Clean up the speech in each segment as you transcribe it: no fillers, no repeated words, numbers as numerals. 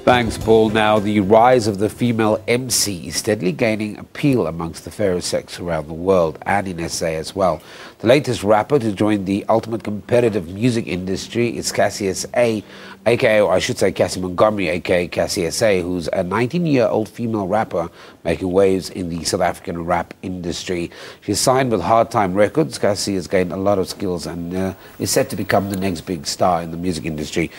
Thanks, Paul. Now, the rise of the female MCee is steadily gaining appeal amongst the fairer sex around the world and in SA as well. The latest rapper to join the ultimate competitive music industry is Cassie SA, aka, or I should say Cassie Montgomery, aka Cassie SA, who's a 19-year-old female rapper making waves in the South African rap industry. She's signed with Hard Time Records. Cassie has gained a lot of skills and is set to become the next big star in the music industry.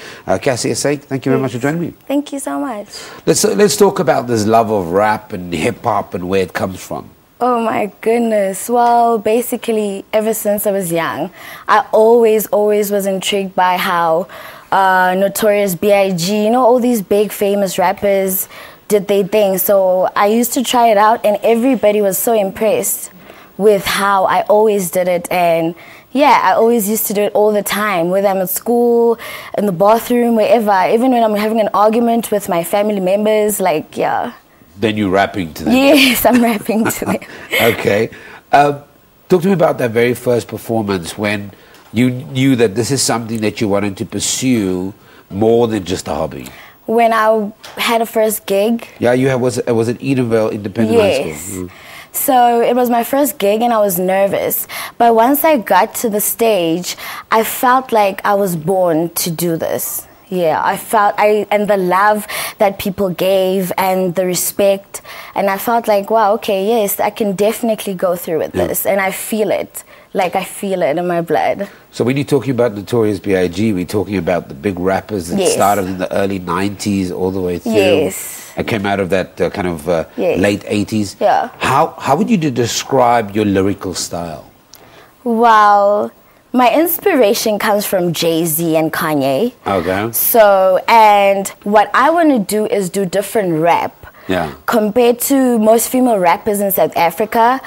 Cassie SA, thank you very much for joining me. Thank you so much. Let's talk about this love of rap and hip-hop and where it comes from. Oh my goodness. Well, basically, ever since I was young, I always was intrigued by how Notorious B.I.G., you know, all these big famous rappers did their thing. So I used to try it out and everybody was so impressed with how I always did it. And yeah, I always used to do it all the time, whether I'm at school, in the bathroom, wherever, even when I'm having an argument with my family members, like, yeah. Then you're rapping to them? Yes, I'm rapping to them. Okay. Talk to me about that very first performance when you knew that this is something that you wanted to pursue more than just a hobby. When I had a first gig. Yeah, you had, was it Edenvale Independent High School? Mm. So it was my first gig and I was nervous. But once I got to the stage, I felt like I was born to do this. Yeah, and the love that people gave and the respect. And I felt like, wow, okay, yes, I can definitely go through with this. And I feel it. Like I feel it in my blood. So when you're talking about Notorious B.I.G., we're talking about the big rappers that started in the early 90s all the way through. Yes. And came out of that kind of late 80s. Yeah. How would you describe your lyrical style? Well, my inspiration comes from Jay-Z and Kanye. Okay. So, and what I want to do is do different rap. Yeah. Compared to most female rappers in South Africa,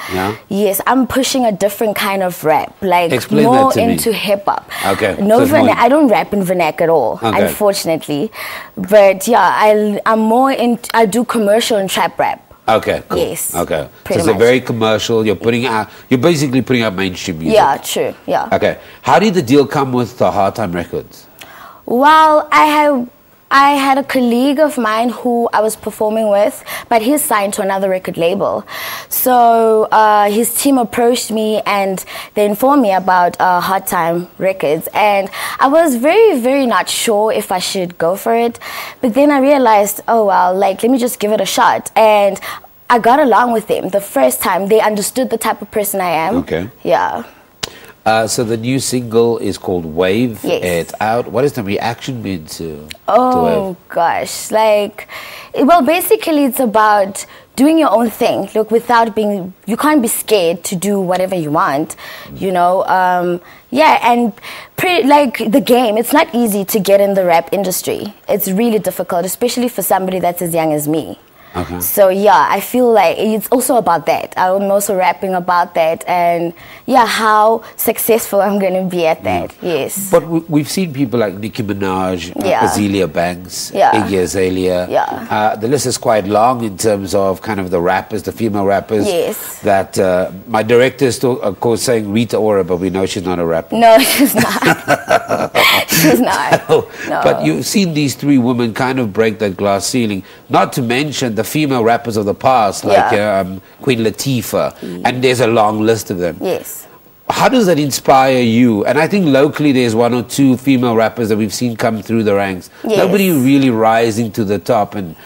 yes, I'm pushing a different kind of rap, like Explain more that to into me. hip-hop. Okay. No, I don't rap in vernac at all, unfortunately. But yeah, I'm more in. I do commercial and trap rap. Okay, cool. Yes. Okay. So it's a very commercial. You're basically putting out mainstream music. Yeah, true. Yeah. Okay. How did the deal come with the Hard Time Records? Well, I had a colleague of mine who I was performing with, but he's signed to another record label. So his team approached me and they informed me about Hard Time Records. And I was very not sure if I should go for it. But then I realized, oh, well, like, let me just give it a shot. And I got along with them the first time. They understood the type of person I am. Okay. Yeah. So the new single is called Wave. Yes. It's out. What has the reaction been to Wave? Oh gosh, like, well, basically it's about doing your own thing. Look, you can't be scared to do whatever you want, you know. Yeah, and like the game, it's not easy to get in the rap industry. It's really difficult, especially for somebody that's as young as me. Okay. So yeah, I feel like it's also about that. I'm also rapping about that, and yeah, how successful I'm going to be at that. Yes. But we've seen people like Nicki Minaj, Azealia Banks, Iggy Azalea. Yeah. The list is quite long in terms of kind of the rappers, the female rappers. Yes. That my director is still, of course, saying Rita Ora, but we know she's not a rapper. No, she's not. She's not. No. But you've seen these three women kind of break that glass ceiling. Not to mention the female rappers of the past, like Queen Latifah, and there's a long list of them. Yes. How does that inspire you? And I think locally there's one or two female rappers that we've seen come through the ranks. Yes. Nobody really rising to the top and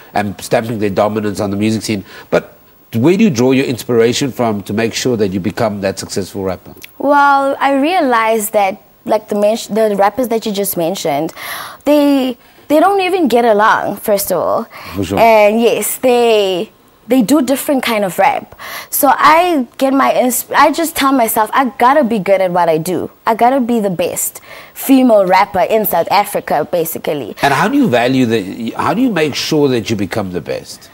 stamping their dominance on the music scene. But where do you draw your inspiration from to make sure that you become that successful rapper? Well, I realized that, like the rappers that you just mentioned, they don't even get along, first of all. For sure. And yes, they do different kind of rap. So I just tell myself, I gotta be good at what I do. I gotta be the best female rapper in South Africa, basically. And how do you how do you make sure that you become the best?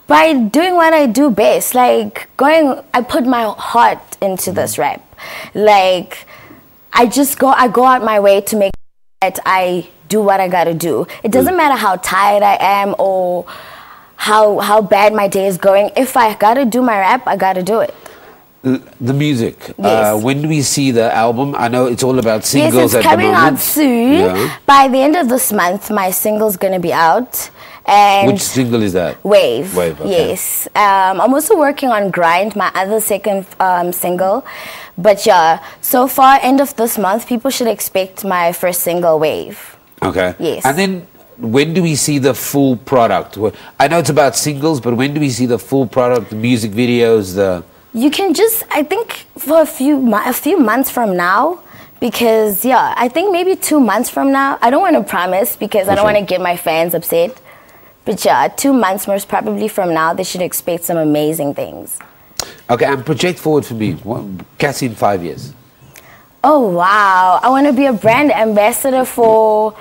By doing what I do best, like I put my heart into this rap. Like, I go out my way to make that I do what I gotta do. It doesn't matter how tired I am or how bad my day is going. If I gotta do my rap, I gotta do it. The music. Yes. When do we see the album? I know it's all about Yes, singles it's at the coming moment. out soon. Yeah. By the end of this month, my single's going to be out. And Which single is that? Wave. Wave, okay. Yes. I'm also working on Grind, my other second single. But yeah, so far, end of this month, people should expect my first single, Wave. Okay. Yes. And then when do we see the full product? I know it's about singles, but when do we see the full product, the music videos, the... You can just, I think, for a few months from now, because, yeah, I think maybe 2 months from now. I don't want to promise because I don't want to get my fans upset. But, yeah, 2 months most probably from now, they should expect some amazing things. Okay, and project forward for me. Cassie in 5 years. Oh, wow. I want to be a brand ambassador for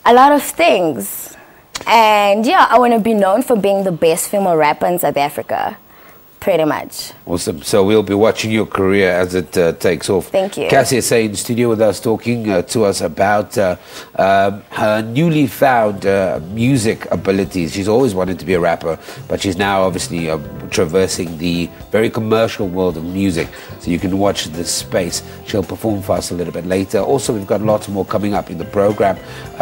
a lot of things. And, yeah, I want to be known for being the best female rapper in South Africa. Pretty much. Awesome. So we'll be watching your career as it takes off. Thank you. Cassie is in studio with us, talking to us about her newly found music abilities. She's always wanted to be a rapper, but she's now obviously traversing the very commercial world of music. So you can watch this space. She'll perform for us a little bit later. Also, we've got lots more coming up in the program.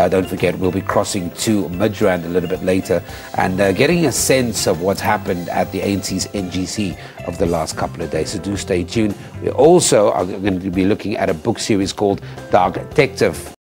Don't forget, we'll be crossing to Midrand a little bit later and getting a sense of what's happened at the ANC's NGC of the last couple of days, so do stay tuned. We also are going to be looking at a book series called Dark Detective.